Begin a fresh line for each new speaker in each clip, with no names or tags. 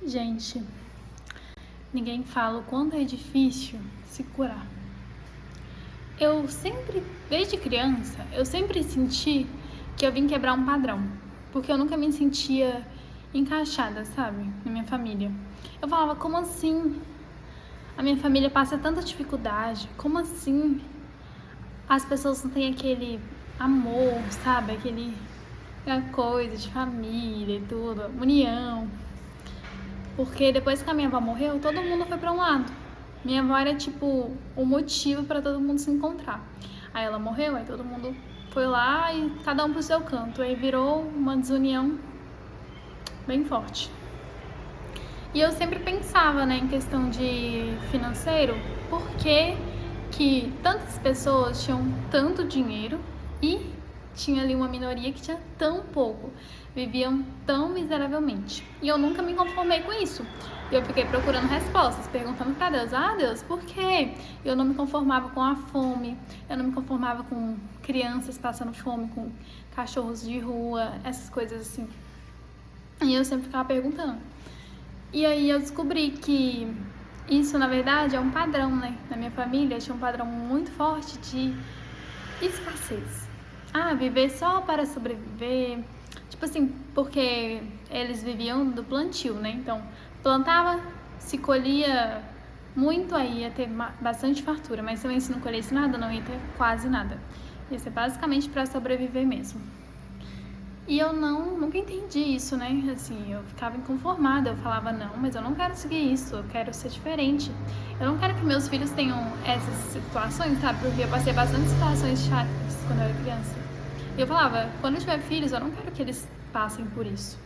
Gente, ninguém fala o quanto é difícil se curar. Desde criança, eu sempre senti que eu vim quebrar um padrão, porque eu nunca me sentia encaixada, sabe, na minha família. Eu falava, como assim? A minha família passa tanta dificuldade, como assim? As pessoas não têm aquele amor, sabe, aquela coisa de família e tudo, união. Porque depois que a minha avó morreu, todo mundo foi pra um lado. Minha avó era tipo o motivo pra todo mundo se encontrar. Aí ela morreu, aí todo mundo foi lá e cada um pro seu canto. Aí virou uma desunião bem forte. E eu sempre pensava, né, em questão de financeiro, por que tantas pessoas tinham tanto dinheiro e tinha ali uma minoria que tinha tão pouco, viviam tão miseravelmente. E eu nunca me conformei com isso. E eu fiquei procurando respostas, perguntando para Deus, Deus, por quê? Eu não me conformava com a fome, eu não me conformava com crianças passando fome, com cachorros de rua, essas coisas assim. E eu sempre ficava perguntando. E aí eu descobri que isso, na verdade, é um padrão, né? Na minha família tinha um padrão muito forte de escassez. Viver só para sobreviver. Tipo assim, porque eles viviam do plantio, né? Então, plantava, se colhia muito, aí ia ter bastante fartura. Mas também se não colhesse nada, não ia ter quase nada. Ia ser basicamente para sobreviver mesmo. E eu nunca entendi isso, né? Assim, eu ficava inconformada. Eu falava, não, mas eu não quero seguir isso. Eu quero ser diferente. Eu não quero que meus filhos tenham essas situações, sabe? Porque eu passei bastante situações chatas quando eu era criança. E eu falava, quando eu tiver filhos, eu não quero que eles passem por isso.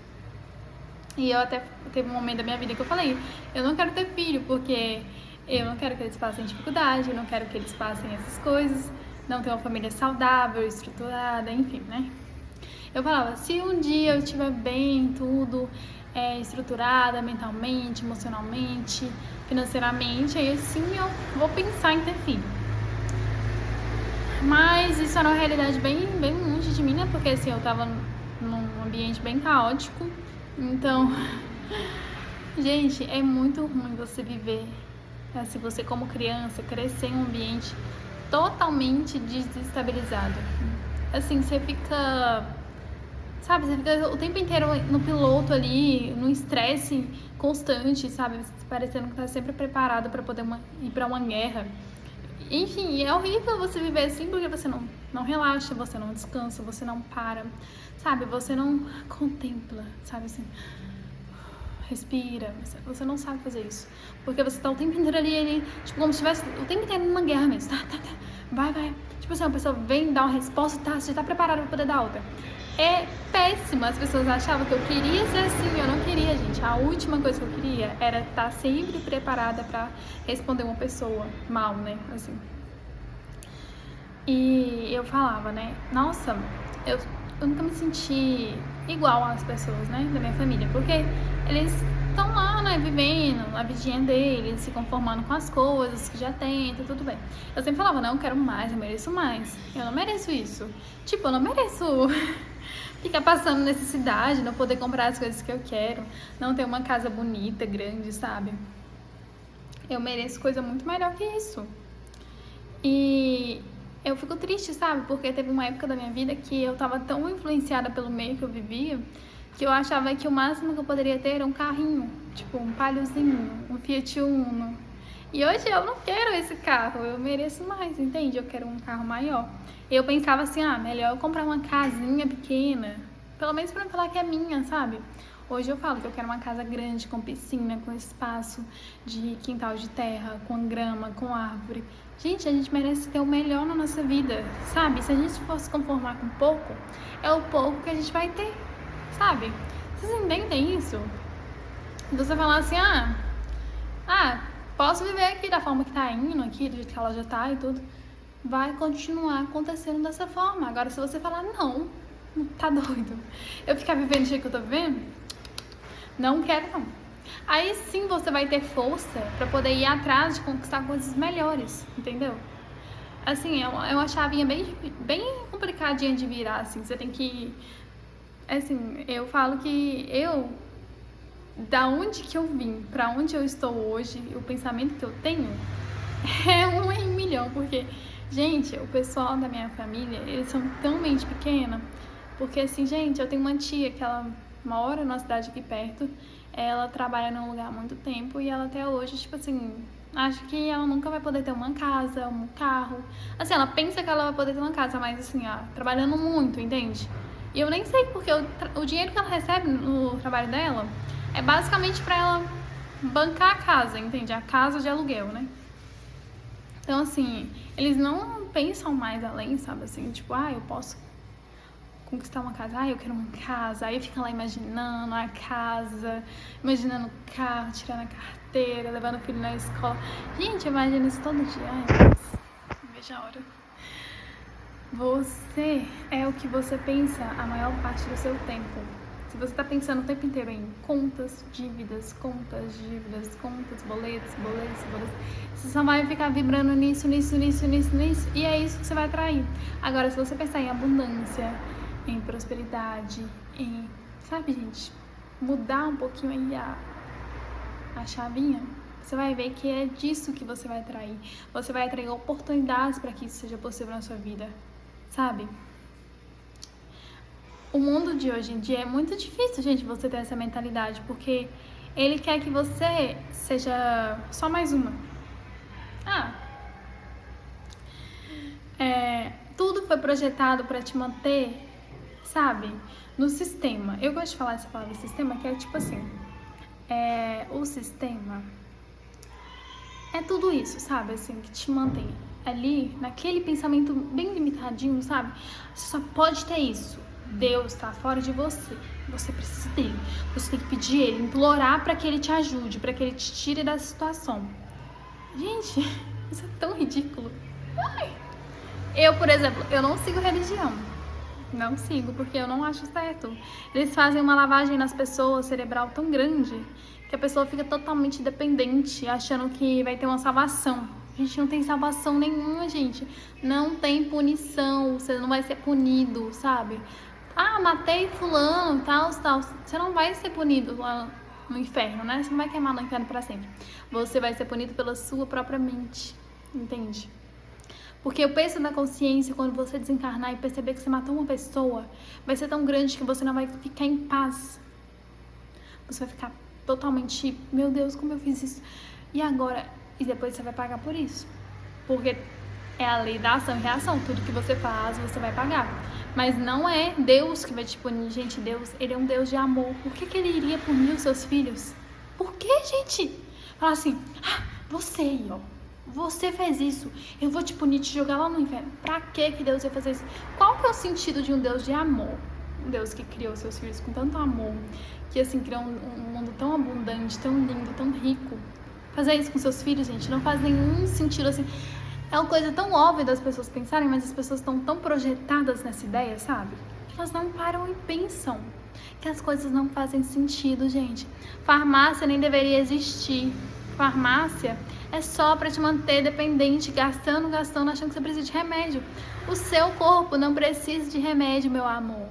E eu até teve um momento da minha vida que eu falei, eu não quero ter filho, porque eu não quero que eles passem dificuldade, eu não quero que eles passem essas coisas, não ter uma família saudável, estruturada, enfim, né? Eu falava, se um dia eu estiver bem, tudo estruturada mentalmente, emocionalmente, financeiramente, aí sim eu vou pensar em ter filho. Mas isso era uma realidade bem longe de mim, né? Porque assim, eu tava num ambiente bem caótico. Então, gente, é muito ruim você viver, assim, você como criança, crescer em um ambiente totalmente desestabilizado. Assim, você fica o tempo inteiro no piloto ali, no estresse constante, sabe? Parecendo que tá sempre preparado pra poder ir pra uma guerra. Enfim, é horrível você viver assim porque você não relaxa, você não descansa, você não para, sabe? Você não contempla, sabe assim? Respira, você não sabe fazer isso. Porque você tá o tempo inteiro ali, tipo, como se estivesse o tempo inteiro numa guerra mesmo. Vai. Tipo assim, uma pessoa vem dar uma resposta, você já tá preparado pra poder dar outra. É péssimo. As pessoas achavam que eu queria ser assim, eu não queria, gente. A última coisa que eu queria era estar sempre preparada pra responder uma pessoa mal, né, assim. E eu falava, né, nossa, eu nunca me senti igual às pessoas, né, da minha família, porque eles estão lá, né, vivendo a vidinha deles, se conformando com as coisas que já tem, tá tudo bem. Eu sempre falava, não, eu quero mais, eu mereço mais. Eu não mereço isso. Tipo, eu não mereço ficar passando necessidade, não poder comprar as coisas que eu quero, não ter uma casa bonita, grande, sabe? Eu mereço coisa muito melhor que isso. E eu fico triste, sabe? Porque teve uma época da minha vida que eu tava tão influenciada pelo meio que eu vivia, que eu achava que o máximo que eu poderia ter era um carrinho, tipo um Paliozinho, um Fiat Uno. E hoje eu não quero esse carro, eu mereço mais, entende? Eu quero um carro maior. Eu pensava assim, melhor eu comprar uma casinha pequena, pelo menos pra não falar que é minha, sabe? Hoje eu falo que eu quero uma casa grande, com piscina, com espaço de quintal de terra, com grama, com árvore. Gente, a gente merece ter o melhor na nossa vida, sabe? Se a gente fosse conformar com pouco, é o pouco que a gente vai ter, sabe? Vocês entendem isso? Você falar assim, posso viver aqui da forma que tá indo aqui, do jeito que ela já tá e tudo. Vai continuar acontecendo dessa forma. Agora, se você falar, não, tá doido, eu ficar vivendo do jeito que eu tô vivendo, não quero não. Aí sim você vai ter força pra poder ir atrás de conquistar coisas melhores, entendeu? Assim, é uma chavinha bem complicadinha de virar, assim, você tem que... Assim, eu falo que eu da onde que eu vim, pra onde eu estou hoje, o pensamento que eu tenho, é 1 em 1.000.000, porque, gente, o pessoal da minha família, eles são tão mente pequena, porque assim, gente, eu tenho uma tia que ela mora numa cidade aqui perto, ela trabalha num lugar há muito tempo e ela até hoje, tipo assim, acho que ela nunca vai poder ter uma casa, um carro. Assim, ela pensa que ela vai poder ter uma casa, mas assim, ó, trabalhando muito, entende? E eu nem sei porque o dinheiro que ela recebe no trabalho dela é basicamente pra ela bancar a casa, entende? A casa de aluguel, né? Então, assim, eles não pensam mais além, sabe? Assim, tipo, eu posso conquistar uma casa, eu quero uma casa. Aí fica lá imaginando a casa, imaginando o carro, tirando a carteira, levando o filho na escola. Gente, eu imagino isso todo dia. Ai, Deus, não vejo a hora. Você é o que você pensa a maior parte do seu tempo. Se você tá pensando o tempo inteiro em contas, dívidas, boletos, você só vai ficar vibrando nisso, e é isso que você vai atrair. Agora, se você pensar em abundância, em prosperidade, em, sabe, gente, mudar um pouquinho aí a chavinha, você vai ver que é disso que você vai atrair. Você vai atrair oportunidades para que isso seja possível na sua vida, sabe? O mundo de hoje em dia é muito difícil, gente, você ter essa mentalidade, porque ele quer que você seja só mais uma. Tudo foi projetado para te manter, sabe, no sistema. Eu gosto de falar essa palavra sistema, que é tipo assim, o sistema é tudo isso, sabe, assim, que te mantém ali, naquele pensamento bem limitadinho, sabe? Você só pode ter isso. Deus tá fora de você. Você precisa dele. Você tem que pedir ele, implorar para que ele te ajude, para que ele te tire da situação. Gente, isso é tão ridículo. Eu, por exemplo, eu não sigo religião. Não sigo, porque eu não acho certo. Eles fazem uma lavagem nas pessoas cerebral tão grande que a pessoa fica totalmente dependente, achando que vai ter uma salvação. A gente não tem salvação nenhuma, gente. Não tem punição. Você não vai ser punido, sabe? Matei fulano, tal. Você não vai ser punido lá no inferno, né? Você não vai queimar no inferno pra sempre. Você vai ser punido pela sua própria mente, entende? Porque o peso da consciência, quando você desencarnar e perceber que você matou uma pessoa, vai ser tão grande que você não vai ficar em paz. Você vai ficar totalmente, meu Deus, como eu fiz isso? E agora? E depois você vai pagar por isso. Porque é a lei da ação e reação. Tudo que você faz, você vai pagar. Mas não é Deus que vai te punir. Gente, Deus, ele é um Deus de amor. Por que ele iria punir os seus filhos? Por que, gente? Falar assim, você aí, ó. Você fez isso, eu vou te punir, te jogar lá no inferno. Pra que Deus ia fazer isso? Qual que é o sentido de um Deus de amor? Um Deus que criou seus filhos com tanto amor, que assim, criou um mundo tão abundante, tão lindo, tão rico. Fazer isso com seus filhos, gente, não faz nenhum sentido, assim. É uma coisa tão óbvia das pessoas pensarem, mas as pessoas estão tão projetadas nessa ideia, sabe? Que elas não param e pensam que as coisas não fazem sentido, gente. Farmácia nem deveria existir. Farmácia é só para te manter dependente, gastando, achando que você precisa de remédio. O seu corpo não precisa de remédio, meu amor.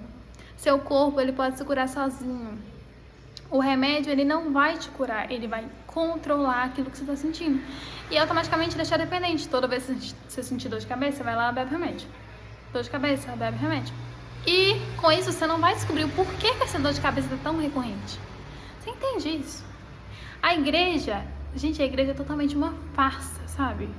Seu corpo, ele pode se curar sozinho. O remédio, ele não vai te curar, ele vai controlar aquilo que você está sentindo. E automaticamente deixar dependente. Toda vez que você sentir dor de cabeça, vai lá, bebe remédio. Dor de cabeça, bebe remédio. E com isso, você não vai descobrir o porquê que essa dor de cabeça é tão recorrente. Você entende isso? A igreja... Gente, a igreja é totalmente uma farsa, sabe?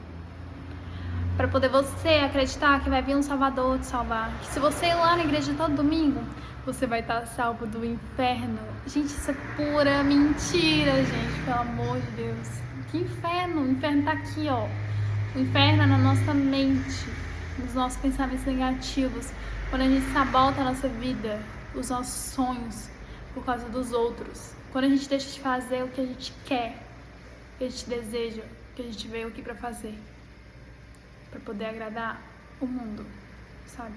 Pra poder você acreditar que vai vir um salvador te salvar. Que se você ir lá na igreja todo domingo, você vai estar salvo do inferno. Gente, isso é pura mentira, gente. Pelo amor de Deus. Que inferno? O inferno tá aqui, ó. O inferno é na nossa mente. Nos nossos pensamentos negativos. Quando a gente sabota a nossa vida, os nossos sonhos, por causa dos outros. Quando a gente deixa de fazer o que a gente quer, que a gente deseja, que a gente veio aqui pra fazer, pra poder agradar o mundo, sabe?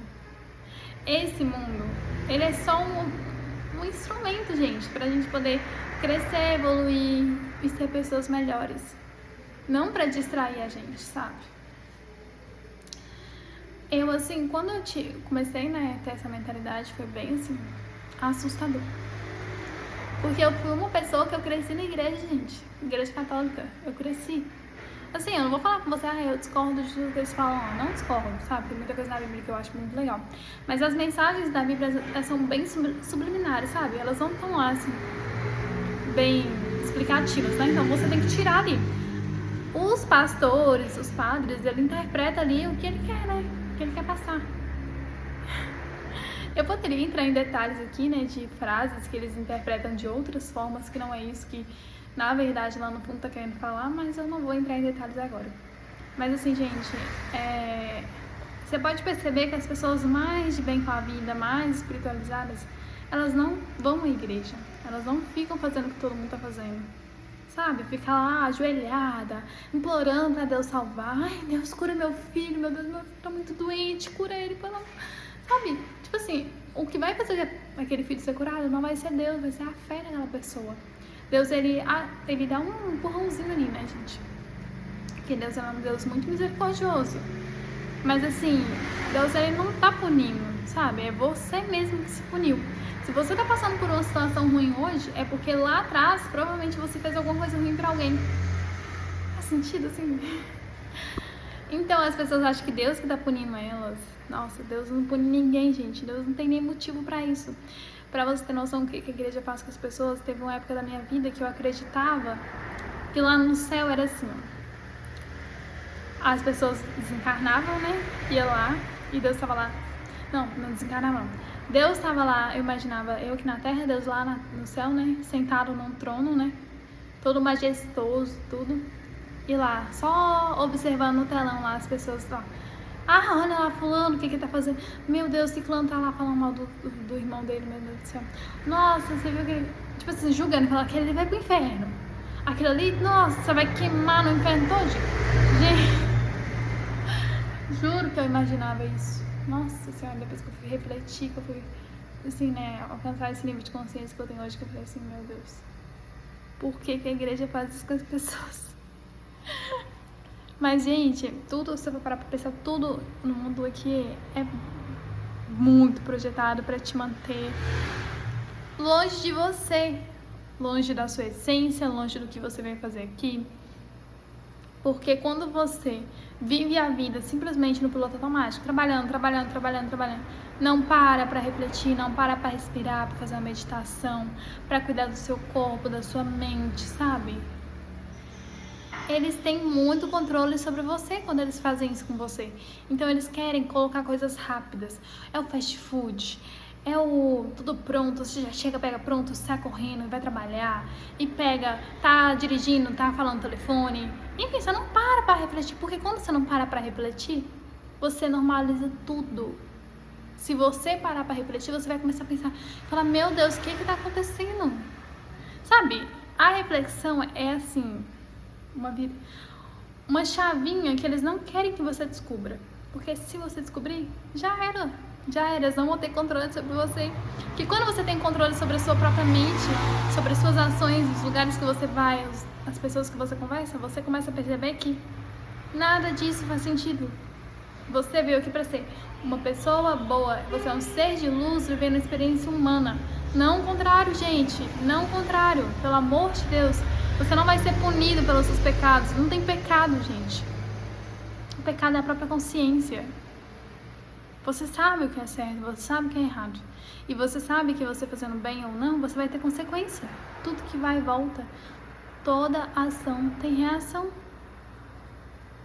Esse mundo, ele é só um instrumento, gente, pra gente poder crescer, evoluir e ser pessoas melhores, não pra distrair a gente, sabe? Eu, assim, quando eu comecei, né, a ter essa mentalidade, foi bem, assim, assustador. Porque eu fui uma pessoa que eu cresci na igreja, gente. Igreja católica. Eu cresci. Assim, eu não vou falar com você, eu discordo de tudo que eles falam, não discordo, sabe? Tem muita coisa na Bíblia que eu acho muito legal. Mas as mensagens da Bíblia são bem subliminares, sabe? Elas não estão lá, assim, bem explicativas, né? Então você tem que tirar ali. Os pastores, os padres, ele interpreta ali o que ele quer, né? O que ele quer passar. Eu poderia entrar em detalhes aqui, né, de frases que eles interpretam de outras formas, que não é isso que, na verdade, lá no fundo tá querendo falar, mas eu não vou entrar em detalhes agora. Mas assim, gente, você pode perceber que as pessoas mais de bem com a vida, mais espiritualizadas, elas não vão à igreja, elas não ficam fazendo o que todo mundo tá fazendo. Sabe, fica lá ajoelhada, implorando pra Deus salvar. Ai, Deus, cura meu filho, meu Deus, meu filho tá muito doente, cura ele, pelo amor. Sabe, tipo assim, o que vai fazer aquele filho ser curado não vai ser Deus, vai ser a fé daquela pessoa. Deus, ele dá um empurrãozinho ali, né, gente? Porque Deus é um Deus muito misericordioso. Mas assim, Deus, ele não tá punindo, sabe? É você mesmo que se puniu. Se você tá passando por uma situação ruim hoje, é porque lá atrás, provavelmente você fez alguma coisa ruim pra alguém. Faz sentido, assim? Então, as pessoas acham que Deus que tá punindo elas. Nossa, Deus não pune ninguém, gente. Deus não tem nem motivo pra isso. Pra você ter noção do que a igreja faz com as pessoas, teve uma época da minha vida que eu acreditava que lá no céu era assim, as pessoas desencarnavam, né? Ia lá e Deus tava lá. Não desencarnava não. Deus tava lá, eu imaginava eu aqui na terra, Deus lá no céu, né? Sentado num trono, né? Todo majestoso, tudo. E lá, só observando no telão lá as pessoas lá. Ah, olha lá, fulano, o que tá fazendo? Meu Deus, ciclano tá lá falando mal do irmão dele, meu Deus do céu. Nossa, você viu que ele, tipo assim, julgando, falando que ele vai pro inferno. Aquilo ali, nossa, você vai queimar no inferno todo? Gente, juro que eu imaginava isso. Nossa senhora, depois que eu fui refletir, que eu fui, assim, né, alcançar esse nível de consciência que eu tenho hoje, que eu falei assim, meu Deus, por que a igreja faz isso com as pessoas? Mas, gente, tudo, se você for parar pra pensar, tudo no mundo aqui é muito projetado pra te manter longe de você, longe da sua essência, longe do que você vem fazer aqui. Porque quando você vive a vida simplesmente no piloto automático, trabalhando, não para pra refletir, não para pra respirar, pra fazer uma meditação, pra cuidar do seu corpo, da sua mente, sabe? Eles têm muito controle sobre você quando eles fazem isso com você. Então eles querem colocar coisas rápidas. É o fast food, é o tudo pronto, você já chega, pega pronto, sai correndo, vai trabalhar e pega, tá dirigindo, tá falando no telefone. Enfim, você não para pra refletir, porque quando você não para pra refletir, você normaliza tudo. Se você parar pra refletir, você vai começar a pensar, falar, meu Deus, o que tá acontecendo? Sabe, a reflexão é assim, uma chavinha que eles não querem que você descubra. Porque se você descobrir, já era. Eles não vão ter controle sobre você. Porque quando você tem controle sobre a sua própria mente, sobre as suas ações, os lugares que você vai, as pessoas que você conversa, você começa a perceber que nada disso faz sentido. Você veio aqui para ser uma pessoa boa, você é um ser de luz vivendo uma experiência humana. Não o contrário, gente, não o contrário. Pelo amor de Deus, você não vai ser punido pelos seus pecados. Não tem pecado, gente. O pecado é a própria consciência. Você sabe o que é certo, você sabe o que é errado. E você sabe que você fazendo bem ou não, você vai ter consequência. Tudo que vai e volta. Toda ação tem reação.